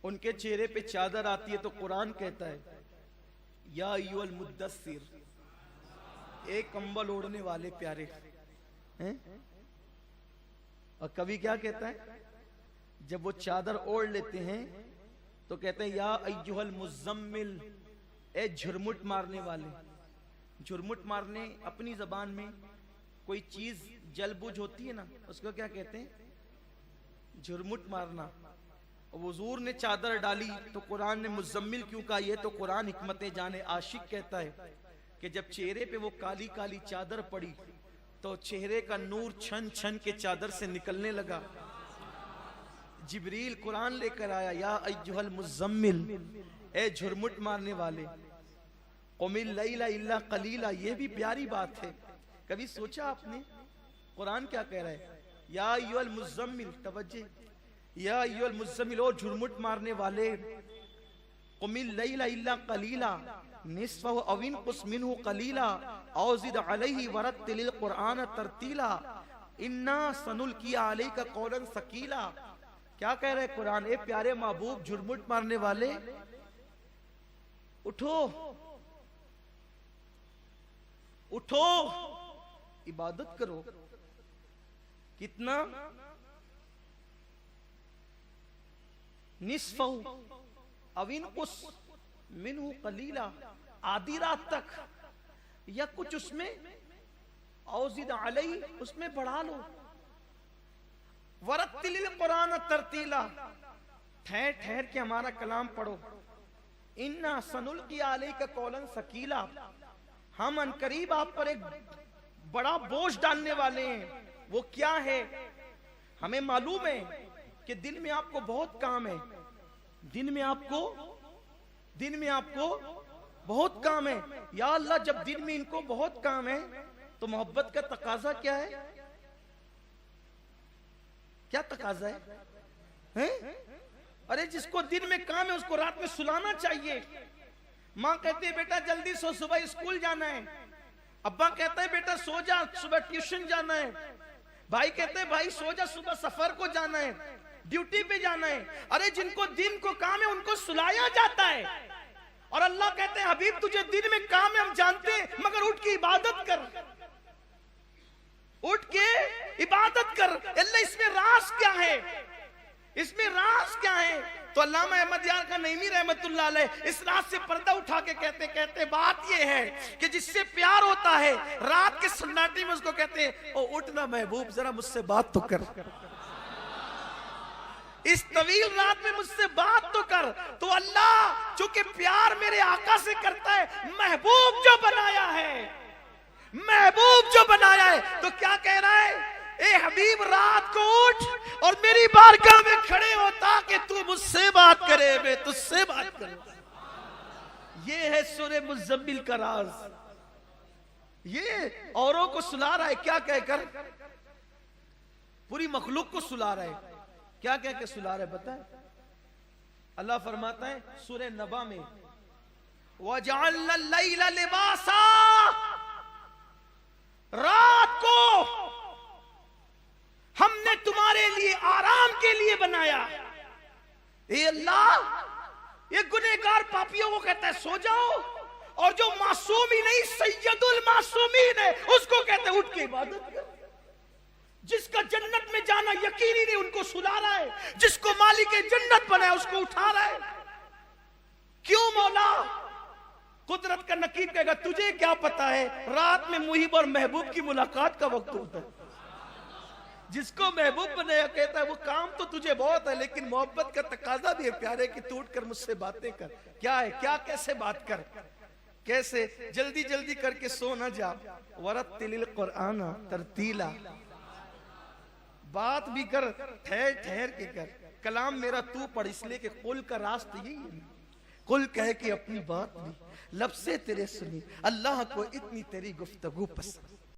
उनके चेहरे पे चादर आती है तो कुरान कहता है या अय्युहल मुद्दस्सिर, एक कंबल ओढ़ने वाले प्यारे हैं। और कभी क्या कहता है, जब वो चादर ओढ़ लेते हैं तो कहते हैं या अय्युहल मुज़म्मिल, ए झुरमुट मारने वाले। झुरमुट मारने अपनी जबान में कोई चीज जलबुझ होती है ना, उसको क्या कहते हैं, झुरमुट मारना। और हुजूर ने चादर डाली तो कुरान ने मुज़म्मिल क्यों कहा, ये तो कुरान हिकमत जाने आशिक कहता है कि जब चेहरे पे वो काली काली चादर पड़ी तो चेहरे का नूर छन छन के चादर से निकलने लगा। जिब्रील कुरान लेकर आया या अय्युहल मुज़म्मिल, ए झुरमुट मारने वाले, क़ुमिल लैला इल्ला क़लीला। ये भी प्यारी बात है। कभी सोचा आपने कुरान क्या कह रहा है, या अय्युहल मुज़म्मिल, तवज्जो, या अय्युहल मुज़म्मिल, ओ झुरमुट मारने वाले, क़ुमिल लैला इल्ला क़लीला निस्फ़हु अव इनक़ुस मिन्हु क़लीला औ ज़िद अलैहि वरत्तिलिल क़ुरआन तरतीला इन्ना सनुल्क़ी अलैका क़ौलन सक़ीला। क्या कह रहे कुरान, ए प्यारे महबूब झुरमुट मारने वाले, उठो उठो, इबादत करो। कितना, निस्फ़हु अव इनक़ुस मिन्हु क़लीला, आधी रात तक, या कुछ उसमें औ ज़िद अलैहि, उसमें बढ़ा लो। वरत्तिलिल क़ुरआन तरतीला, ठहर ठहर के हमारा कलाम पढ़ो। इन्ना सनुल्क़ी अलैका क़ौलन सक़ीला, हम अनकरीब आप पर एक बड़ा बोझ डालने वाले हैं। वो क्या है, हमें मालूम है कि दिन में आपको बहुत काम है, दिन में आपको बहुत काम है। या अल्लाह, जब दिन में इनको बहुत काम है तो मोहब्बत का तकाजा क्या है, क्या तकाजा है? अरे जिसको दिन में काम है उसको रात में सुलाना चाहिए। माँ कहती है बेटा जल्दी सो, सुबह स्कूल जाना है। अब्बा कहता है बेटा सो जा, सुबह ट्यूशन जाना है। भाई कहते हैं भाई सो जा, सुबह सफर को जाना है, ड्यूटी पे जाना है। अरे जिनको दिन को काम है उनको सुलाया जाता है। और अल्लाह कहते हैं हबीब तुझे दिन में काम है हम जानते हैं, मगर उठ के इबादत कर, उठ के इबादत कर। अल्लाह इसमें राज क्या है, इसमें राज क्या है? तो अल्लामा अहमद यार का नईमी रहमतुल्लाह अलैह इस रात से पर्दा उठा के कहते बात ये है कि जिससे प्यार होता है रात के सन्नाटे में उसको कहते हैं ओ उठना महबूब जरा मुझसे बात तो कर, इस तवील रात में मुझसे बात तो कर। तो अल्लाह चूंकि प्यार मेरे आका से करता है, महबूब जो बनाया है, महबूब जो बनाया है, तो क्या कह रहा है, ए हबीब रात को उठ और मेरी बारगाह में खड़े हो ताकि तू मुझसे बात करे, मैं तुझसे बात करूं। ये है सूरह मुज़म्मिल का राज। ये औरों को सुला रहा है, क्या कहकर, पूरी मखलूक को सुला रहा है। क्या कह के सुला रहा है पता है? अल्लाह फरमाता है सूरह नबा में, वजअलना लैला लिबासा, रात को हमने तुम्हारे लिए आराम के लिए बनाया। ए अल्लाह, ये गुनहगार पापियों को कहता है सो जाओ, और जो मासूम ही नहीं सैयदुल मासूमीन है उसको कहते हैं उठ के इबादत कर। जिसका जन्नत में जाना यकीनी नहीं उनको सुला रहा है, जिसको मालिक जन्नत बनाया उसको उठा रहा है। क्यों मौला? कुदरत का नकीब कहेगा तुझे क्या पता है, रात में मुहिब और महबूब की मुलाकात का वक्त होता है। जिसको महबूब बनाया कहता है वो काम तो तुझे बहुत है, लेकिन मोहब्बत का तकाजा भी है प्यारे कि तू उठ कर मुझसे बातें कर। क्या है, क्या, कैसे बात कर, कैसे? जल्दी जल्दी करके सो ना जा। वरत्तिलिल क़ुरआन तरतीला, बात भी कर, ठहर ठहर के कर। कलाम मेरा तू पढ़, इसलिए कि कुल का रास्ता यही है। कुल कह के अपनी बात भी लब से तेरे सुनी, अल्लाह को इतनी तेरी गुफ्तगू पसंद।